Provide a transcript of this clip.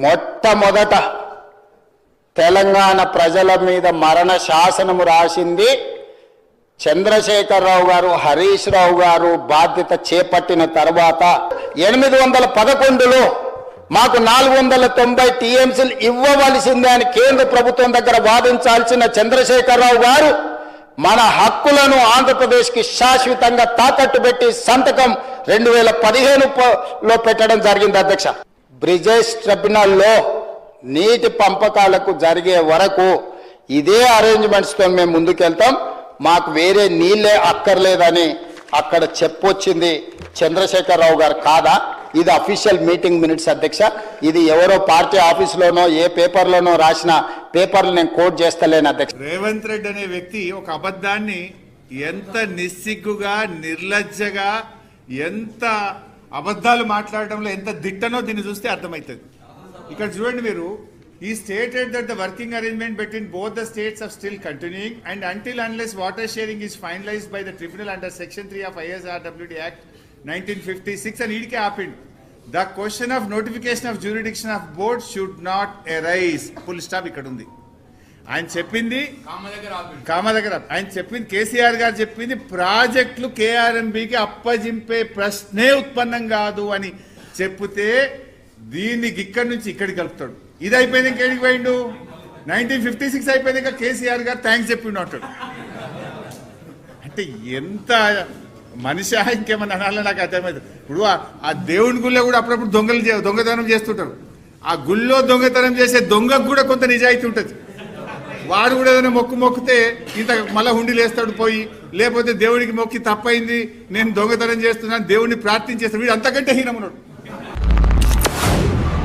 మొట్టమొదట తెలంగాణ ప్రజల మీద మరణ శాసనము రాసింది చంద్రశేఖరరావు గారు, హరీష్ రావు గారు బాధ్యత చేపట్టిన తర్వాత 811లో మాకు 490 టీఎంసీలు ఇవ్వవలసిందే అని కేంద్ర ప్రభుత్వం దగ్గర వాదించాల్సిన చంద్రశేఖరరావు గారు మన హక్కులను ఆంధ్రప్రదేశ్కి శాశ్వతంగా తాకట్టు పెట్టి సంతకం 2015లో పెట్టడం జరిగింది అధ్యక్ష. బ్రిజేష్ ట్రిబ్యునల్లో నీటి పంపకాలకు జరిగే వరకు ఇదే అరేంజ్మెంట్స్తో మేము ముందుకెళ్తాం, మాకు వేరే నీళ్ళే అక్కర్లేదని అక్కడ చెప్పొచ్చింది చంద్రశేఖరరావు గారు కాదా? ఇది అఫీషియల్ మీటింగ్ మినిట్స్ అధ్యక్ష. ఇది ఎవరో పార్టీ ఆఫీసులోనో ఏ పేపర్లోనో రాసిన పేపర్లు నేను కోట్ చేస్తలేను అధ్యక్ష. రేవంత్ రెడ్డి అనే వ్యక్తి ఒక అబద్ధాన్ని ఎంత నిస్సిగ్గుగా, నిర్లజ్జగా, ఎంత అబద్ధాలు మాట్లాడడంలో ఎంత దిట్టనో దీన్ని చూస్తే అర్థమవుతుంది. ఇక్కడ చూడండి మీరు, he stated that the working arrangement between both the states are still continuing and until unless water sharing is finalized by the tribunal under section 3 of ISRWD Act 1956 and idike happened, the question of notification of jurisdiction of board should not arise. Full stop ikkada undi. ఆయన చెప్పింది కామ దగ్గర ఆయన చెప్పింది కేసీఆర్ గారు చెప్పింది ప్రాజెక్టులు కేఆర్ఎంబీకి అప్పజింపే ప్రశ్నే ఉత్పన్నం కాదు అని చెప్తే దీనికి ఇక్కడి నుంచి ఇక్కడికి కలుపుతాడు. ఇది అయిపోయింది ఇంకేడికి పోయిండు, 1956 అయిపోయింది ఇంకా కేసీఆర్ గారు థ్యాంక్స్ చెప్పిండు అంటాడు. అంటే ఎంత మనిషి ఇంకేమన్నా అనాలో నాకు అర్థమైంది. ఇప్పుడు ఆ దేవుని గుళ్ళో కూడా అప్పుడప్పుడు దొంగతనం చేస్తుంటారు. ఆ గుళ్ళో దొంగతనం చేసే దొంగకు కూడా కొంత నిజాయితీ ఉంటుంది. వాడు కూడా ఏదైనా మొక్కితే ఇంత మళ్ళా హుండీలు వేస్తాడు పోయి, లేకపోతే దేవుడికి మొక్కి తప్పైంది నేను దొంగతనం చేస్తున్నాను దేవుడిని ప్రార్థించేస్తాడు, వీడు అంతకంటే హీనమున్నాడు.